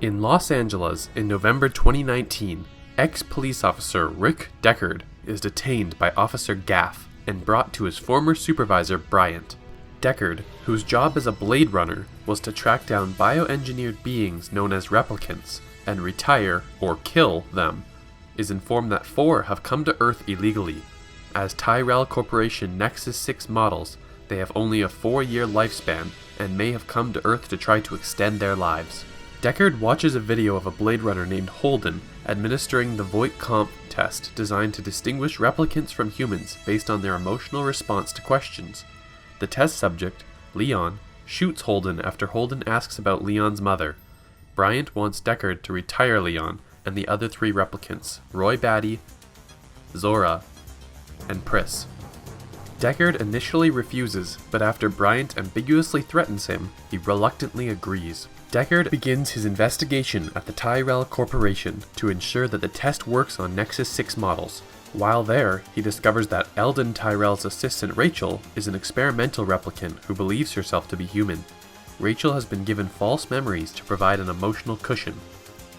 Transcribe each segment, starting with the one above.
In Los Angeles in November 2019, ex-police officer Rick Deckard is detained by Officer Gaff and brought to his former supervisor Bryant. Deckard, whose job as a Blade Runner was to track down bioengineered beings known as replicants and retire or kill them, is informed that 4 have come to Earth illegally. As Tyrell Corporation Nexus 6 models, they have only a 4-year lifespan and may have come to Earth to try to extend their lives. Deckard watches a video of a Blade Runner named Holden administering the Voight-Kampff test designed to distinguish replicants from humans based on their emotional response to questions. The test subject, Leon, shoots Holden after Holden asks about Leon's mother. Bryant wants Deckard to retire Leon and the other 3 replicants, Roy Batty, Zora, and Pris. Deckard initially refuses, but after Bryant ambiguously threatens him, he reluctantly agrees. Deckard begins his investigation at the Tyrell Corporation to ensure that the test works on Nexus 6 models. While there, he discovers that Eldon Tyrell's assistant Rachel is an experimental replicant who believes herself to be human. Rachel has been given false memories to provide an emotional cushion.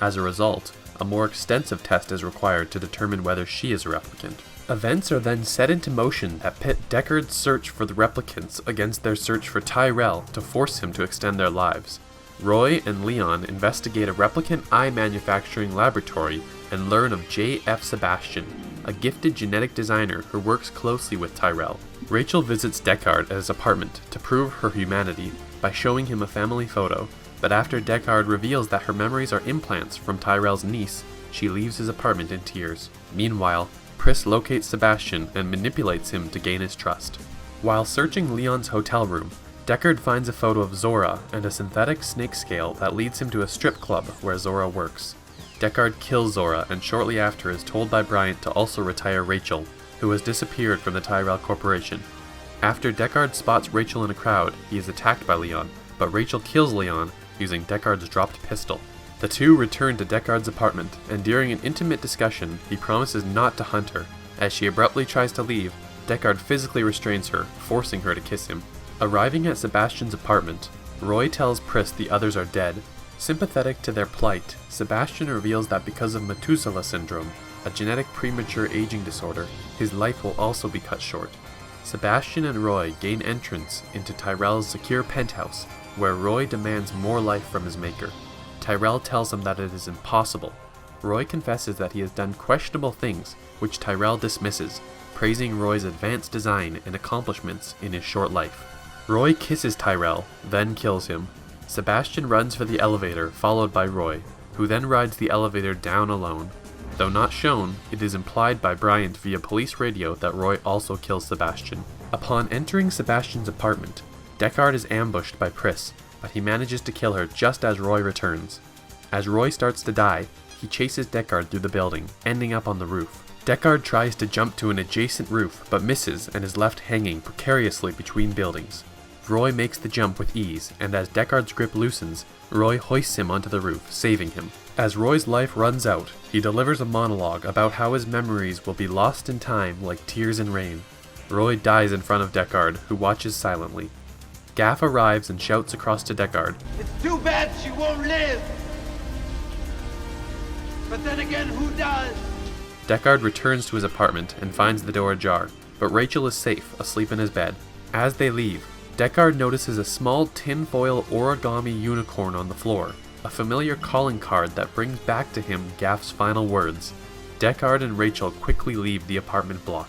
As a result, a more extensive test is required to determine whether she is a replicant. Events are then set into motion that pit Deckard's search for the replicants against their search for Tyrell to force him to extend their lives. Roy and Leon investigate a replicant eye manufacturing laboratory and learn of J.F. Sebastian, a gifted genetic designer who works closely with Tyrell. Rachel visits Deckard at his apartment to prove her humanity by showing him a family photo, but after Deckard reveals that her memories are implants from Tyrell's niece, she leaves his apartment in tears. Meanwhile, Pris locates Sebastian and manipulates him to gain his trust. While searching Leon's hotel room, Deckard finds a photo of Zora and a synthetic snake scale that leads him to a strip club where Zora works. Deckard kills Zora and shortly after is told by Bryant to also retire Rachel, who has disappeared from the Tyrell Corporation. After Deckard spots Rachel in a crowd, he is attacked by Leon, but Rachel kills Leon using Deckard's dropped pistol. The two return to Deckard's apartment, and during an intimate discussion, he promises not to hunt her. As she abruptly tries to leave, Deckard physically restrains her, forcing her to kiss him. Arriving at Sebastian's apartment, Roy tells Pris the others are dead. Sympathetic to their plight, Sebastian reveals that because of Methuselah syndrome, a genetic premature aging disorder, his life will also be cut short. Sebastian and Roy gain entrance into Tyrell's secure penthouse, where Roy demands more life from his maker. Tyrell tells him that it is impossible. Roy confesses that he has done questionable things, which Tyrell dismisses, praising Roy's advanced design and accomplishments in his short life. Roy kisses Tyrell, then kills him. Sebastian runs for the elevator, followed by Roy, who then rides the elevator down alone. Though not shown, it is implied by Bryant via police radio that Roy also kills Sebastian. Upon entering Sebastian's apartment, Deckard is ambushed by Pris, but he manages to kill her just as Roy returns. As Roy starts to die, he chases Deckard through the building, ending up on the roof. Deckard tries to jump to an adjacent roof, but misses and is left hanging precariously between buildings. Roy makes the jump with ease, and as Deckard's grip loosens, Roy hoists him onto the roof, saving him. As Roy's life runs out, he delivers a monologue about how his memories will be lost in time like tears in rain. Roy dies in front of Deckard, who watches silently. Gaff arrives and shouts across to Deckard, "It's too bad she won't live! But then again, who does?" Deckard returns to his apartment and finds the door ajar, but Rachel is safe, asleep in his bed. As they leave, Deckard notices a small tinfoil origami unicorn on the floor, a familiar calling card that brings back to him Gaff's final words. Deckard and Rachel quickly leave the apartment block.